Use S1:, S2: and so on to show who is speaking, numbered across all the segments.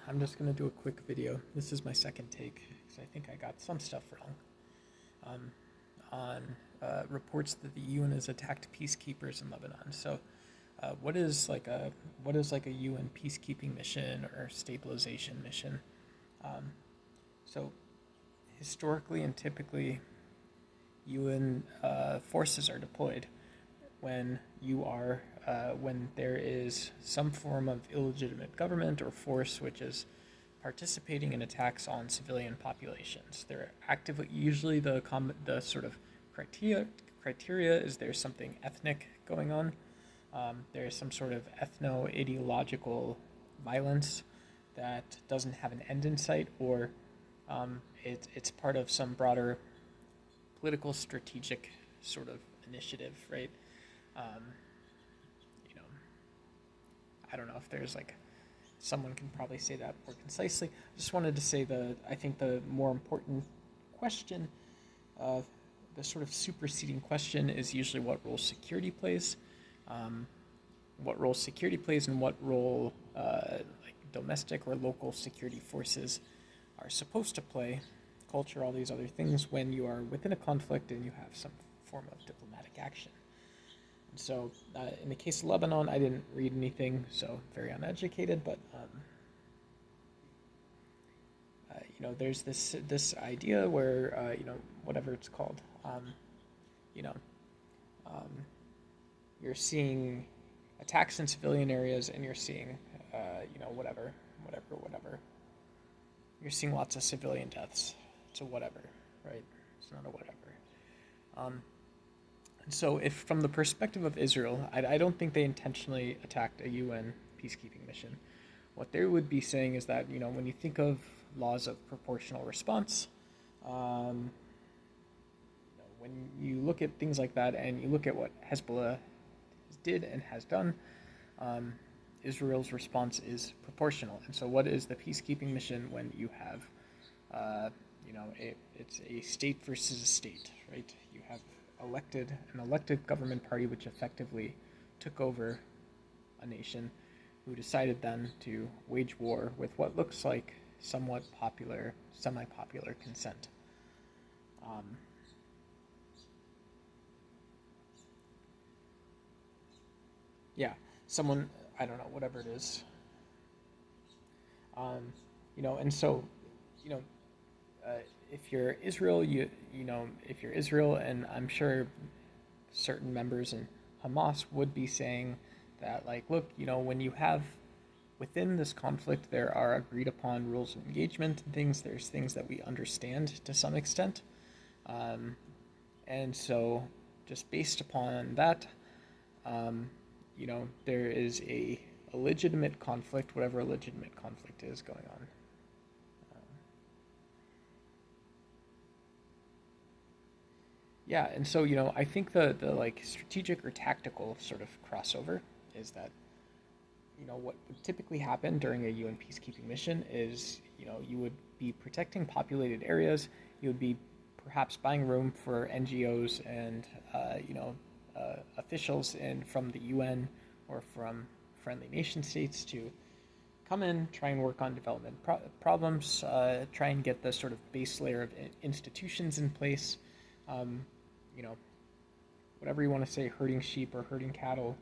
S1: I'm just going to do a quick video. This is my second take because I think I got some stuff wrong on reports that the UN has attacked peacekeepers in Lebanon. So, what is like a UN peacekeeping mission or stabilization mission? Um, so, historically and typically, UN forces are deployed when there is some form of illegitimate government or force which is participating in attacks on civilian populations. They're actively usually the sort of criteria is there's something ethnic going on. There's some sort of ethno-ideological violence that doesn't have an end in sight, or it's part of some broader political strategic sort of initiative, right? Um, you know, I don't know if there's like someone can probably say that more concisely. I just wanted to say I think the more important question, the sort of superseding question, is usually what role security plays, and what role like domestic or local security forces are supposed to play, culture, all these other things when you are within a conflict and you have some form of diplomatic action. And so, in the case of Lebanon, I didn't read anything, so very uneducated. But there's this idea where whatever it's called, you know, um, you're seeing attacks in civilian areas, and you're seeing whatever. You're seeing lots of civilian deaths. It's a whatever, right? It's not a whatever. So if from the perspective of Israel, I don't think they intentionally attacked a UN peacekeeping mission. What they would be saying is that, when you think of laws of proportional response, when you look at things like that and you look at what Hezbollah did and has done, Israel's response is proportional. And so what is the peacekeeping mission when you have, it's a state versus a state, right? You have an elected government party which effectively took over a nation, who decided then to wage war with what looks like somewhat popular, semi-popular consent. Someone, I don't know, whatever it is. And so, you know, if you're Israel, if you're Israel, and I'm sure certain members in Hamas would be saying that, like, look, when you have within this conflict, there are agreed upon rules of engagement and things. There's things that we understand to some extent, and so just based upon that, there is a legitimate conflict, whatever a legitimate conflict is going on. And so I think the like strategic or tactical sort of crossover is that what would typically happen during a UN peacekeeping mission is you would be protecting populated areas, you would be perhaps buying room for NGOs and officials from the UN or from friendly nation states to come in, try and work on development problems, try and get the sort of base layer of institutions in place. Whatever you want to say, herding sheep or herding cattle,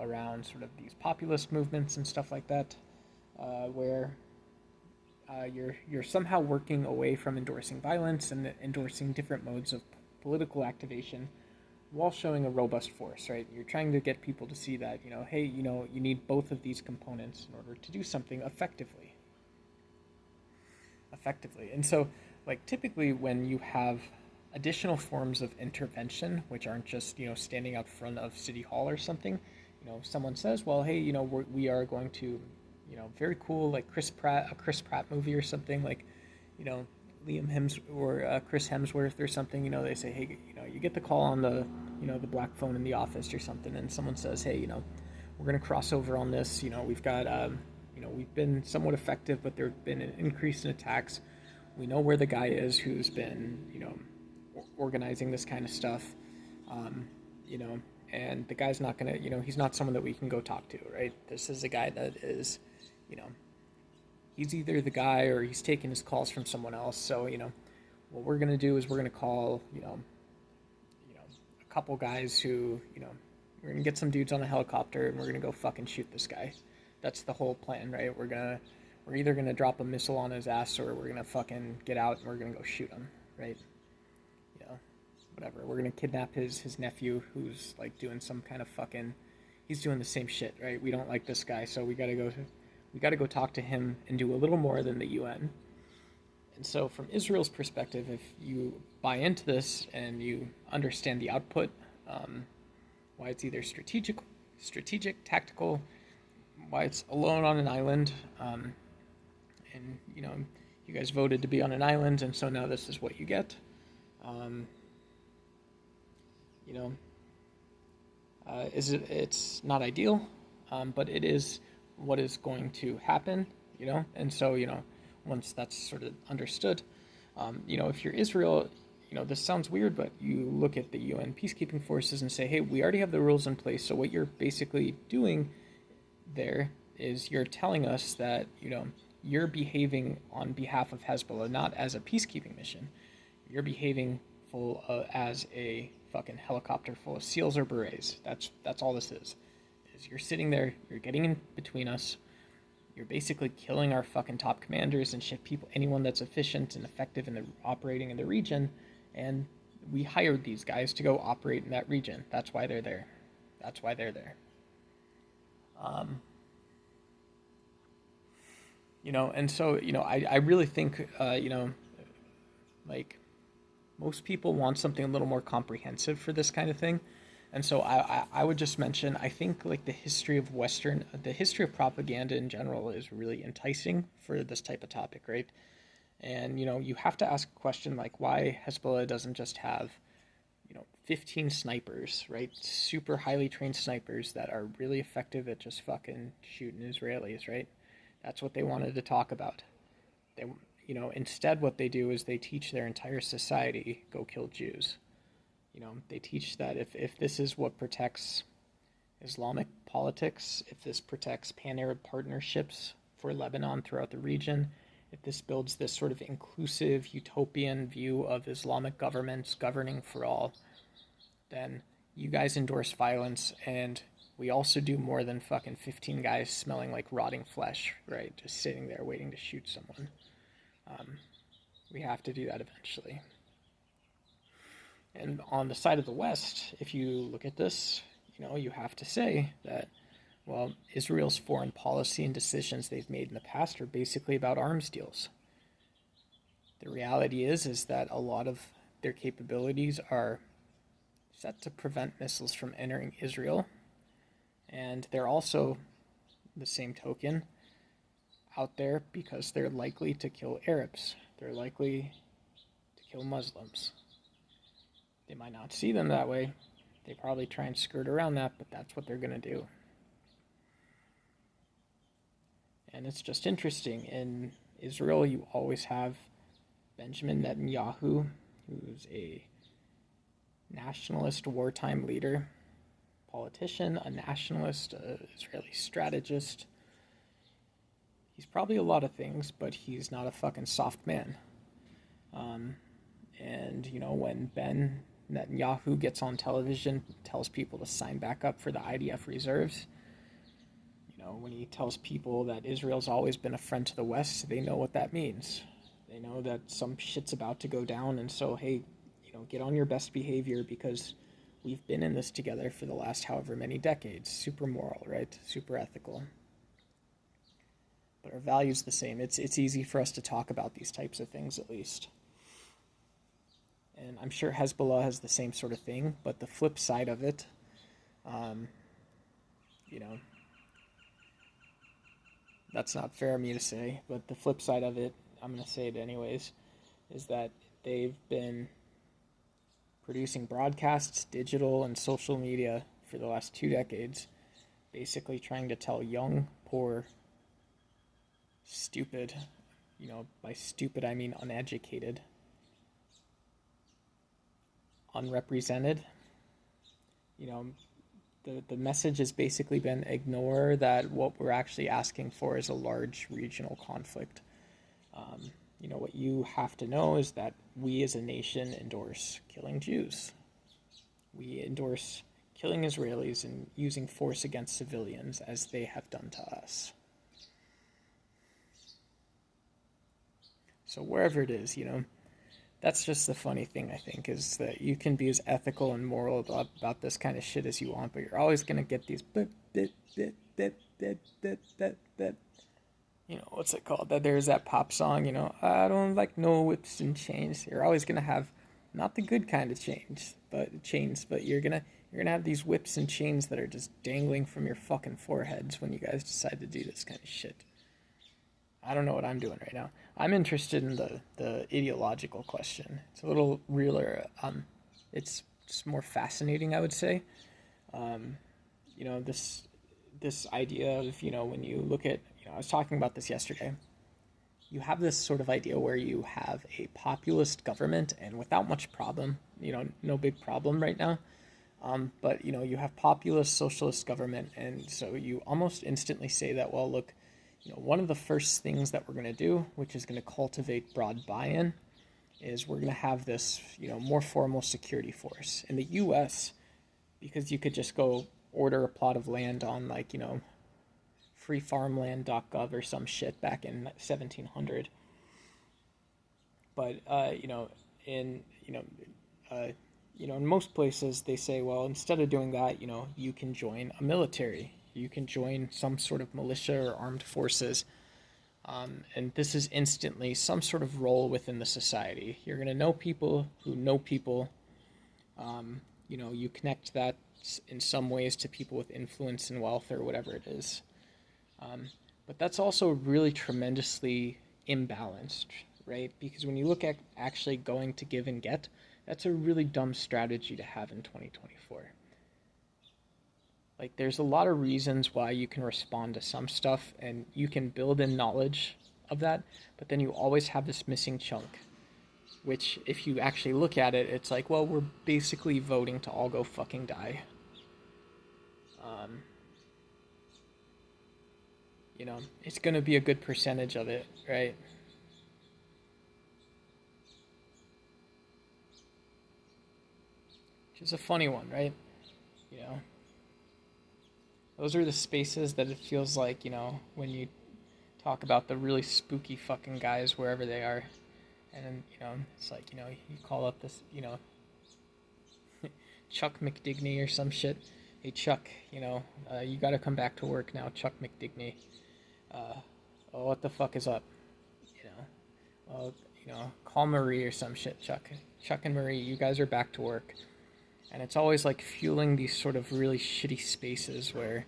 S1: around sort of these populist movements and stuff like that, where you're somehow working away from endorsing violence and endorsing different modes of political activation while showing a robust force, right? You're trying to get people to see that, hey, you need both of these components in order to do something effectively. And so, like, typically when you have additional forms of intervention, which aren't just standing out front of City Hall or something. Someone says, "Well, hey, we are going to, very cool, like a Chris Pratt movie or something, like, Liam Hemsworth or Chris Hemsworth or something." They say, "Hey, you get the call on the the black phone in the office or something," and someone says, "Hey, we're going to cross over on this. We've got, we've been somewhat effective, but there've been an increase in attacks. We know where the guy is who's been, organizing this kind of stuff, and the guy's not gonna, he's not someone that we can go talk to, right? This is a guy that is, he's either the guy or he's taking his calls from someone else. So, what we're going to do is we're going to call, a couple guys who, we're going to get some dudes on a helicopter and we're going to go fucking shoot this guy. That's the whole plan, right? We're either going to drop a missile on his ass or we're going to fucking get out and we're going to go shoot him, right? Whatever. We're going to kidnap his nephew who's like doing some kind of fucking, he's doing the same shit, right? We don't like this guy, so we got to go talk to him and do a little more than the UN. And so from Israel's perspective, if you buy into this and you understand the output, why it's either strategic, tactical, why it's alone on an island, and you guys voted to be on an island, and so now this is what you get. It's not ideal, but it is what is going to happen, and so, once that's sort of understood, if you're Israel, this sounds weird, but you look at the UN peacekeeping forces and say, hey, we already have the rules in place, so what you're basically doing there is you're telling us that, you're behaving on behalf of Hezbollah, not as a peacekeeping mission. You're behaving as a fucking helicopter full of SEALs or berets. That's all this is you're sitting there, you're getting in between us, you're basically killing our fucking top commanders and shit people, anyone that's efficient and effective in the operating in the region, and we hired these guys to go operate in that region. That's why they're there. And so, I really think, like, most people want something a little more comprehensive for this kind of thing. And so I would just mention, I think, like, the history of propaganda in general is really enticing for this type of topic, right? And, you have to ask a question like why Hezbollah doesn't just have, 15 snipers, right? Super highly trained snipers that are really effective at just fucking shooting Israelis, right? That's what they wanted to talk about. Instead what they do is they teach their entire society, go kill Jews. They teach that if this is what protects Islamic politics, if this protects pan-Arab partnerships for Lebanon throughout the region, if this builds this sort of inclusive, utopian view of Islamic governments governing for all, then you guys endorse violence, and we also do more than fucking 15 guys smelling like rotting flesh, right? Just sitting there waiting to shoot someone. We have to do that eventually. And on the side of the West, if you look at this, you have to say that, well, Israel's foreign policy and decisions they've made in the past are basically about arms deals. The reality is that a lot of their capabilities are set to prevent missiles from entering Israel. And they're also, the same token, out there because they're likely to kill Arabs. They're likely to kill Muslims. They might not see them that way. They probably try and skirt around that, but that's what they're going to do. And it's just interesting. In Israel, you always have Benjamin Netanyahu, who's a nationalist wartime leader, politician, a nationalist, an Israeli strategist. He's probably a lot of things, but he's not a fucking soft man. And, when Ben Netanyahu gets on television, tells people to sign back up for the IDF reserves, when he tells people that Israel's always been a friend to the West, they know what that means. They know that some shit's about to go down, and so, hey, get on your best behavior because we've been in this together for the last however many decades. Super moral, right? Super ethical. But our value's the same. It's easy for us to talk about these types of things, at least. And I'm sure Hezbollah has the same sort of thing, but the flip side of it, that's not fair of me to say, but the flip side of it, I'm going to say it anyways, is that they've been producing broadcasts, digital, and social media for the last 2 decades, basically trying to tell young, poor, stupid, by stupid I mean uneducated, unrepresented, the message has basically been ignore that what we're actually asking for is a large regional conflict. What you have to know is that we as a nation endorse killing Jews. We endorse killing Israelis and using force against civilians as they have done to us. So wherever it is, that's just the funny thing, I think, is that you can be as ethical and moral about this kind of shit as you want, but you're always going to get these what's it called? That there's that pop song, I don't like no whips and chains. You're always going to have not the good kind of chains, but you're going to have these whips and chains that are just dangling from your fucking foreheads when you guys decide to do this kind of shit. I don't know what I'm doing right now. I'm interested in the ideological question. It's a little realer. It's just more fascinating, I would say. This idea of, when you look at, I was talking about this yesterday. You have this sort of idea where you have a populist government, and without much problem, no big problem right now. But, you have populist socialist government, and so you almost instantly say that, well, look, one of the first things that we're going to do, which is going to cultivate broad buy-in, is we're going to have this, more formal security force. In the U.S., because you could just go order a plot of land on, freefarmland.gov or some shit back in 1700. But, in most places they say, well, instead of doing that, you can join a military. You can join some sort of militia or armed forces. And this is instantly some sort of role within the society. You're going to know people who know people. You connect that in some ways to people with influence and wealth or whatever it is. But that's also really tremendously imbalanced, right? Because when you look at actually going to give and get, that's a really dumb strategy to have in 2024. There's a lot of reasons why you can respond to some stuff and you can build in knowledge of that, but then you always have this missing chunk, which if you actually look at it, it's like, well, we're basically voting to all go fucking die. It's going to be a good percentage of it, right? Which is a funny one, right? Those are the spaces that it feels like, when you talk about the really spooky fucking guys wherever they are. And then, it's like, you call up this, Chuck McDigney or some shit. Hey, Chuck, you got to come back to work now, Chuck McDigney. What the fuck is up? Call Marie or some shit, Chuck. Chuck and Marie, you guys are back to work. And it's always fueling these sort of really shitty spaces where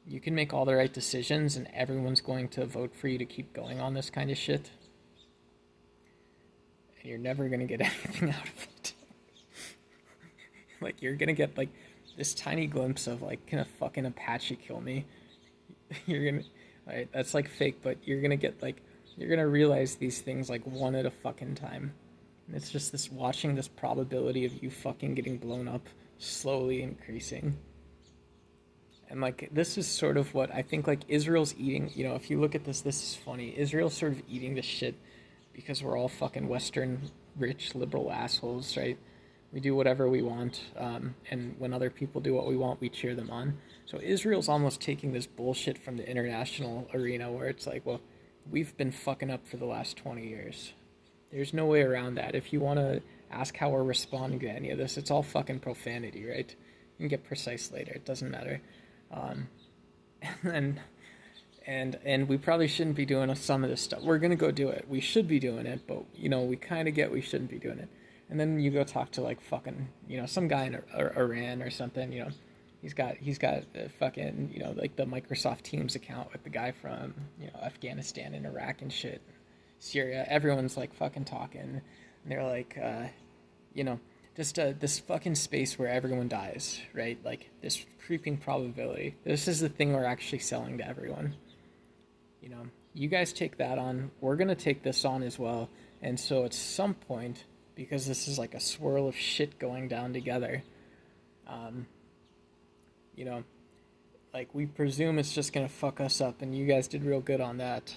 S1: you can make all the right decisions and everyone's going to vote for you to keep going on this kind of shit. And you're never going to get anything out of it. You're going to get this tiny glimpse of can a fucking Apache kill me? You're going to, right? That's fake, but you're going to get you're going to realize these things one at a fucking time. And it's just watching this probability of you fucking getting blown up slowly increasing. And this is sort of what I think Israel's eating, if you look at this is funny. Israel's sort of eating this shit because we're all fucking Western, rich, liberal assholes, right? We do whatever we want, and when other people do what we want, we cheer them on. So Israel's almost taking this bullshit from the international arena where it's well, we've been fucking up for the last 20 years. There's no way around that. If you want to ask how we're responding to any of this, it's all fucking profanity, right? You can get precise later. It doesn't matter. And we probably shouldn't be doing some of this stuff. We're going to go do it. We should be doing it, but, we kind of get we shouldn't be doing it. And then you go talk to fucking, some guy in Iran or something, he's got fucking, the Microsoft Teams account with the guy from, Afghanistan and Iraq and shit. Syria, everyone's fucking talking, and they're just this fucking space where everyone dies, right? This creeping probability. This is the thing we're actually selling to everyone. You guys take that on, we're gonna take this on as well, and so at some point, because this is a swirl of shit going down together, like we presume it's just gonna fuck us up, and you guys did real good on that.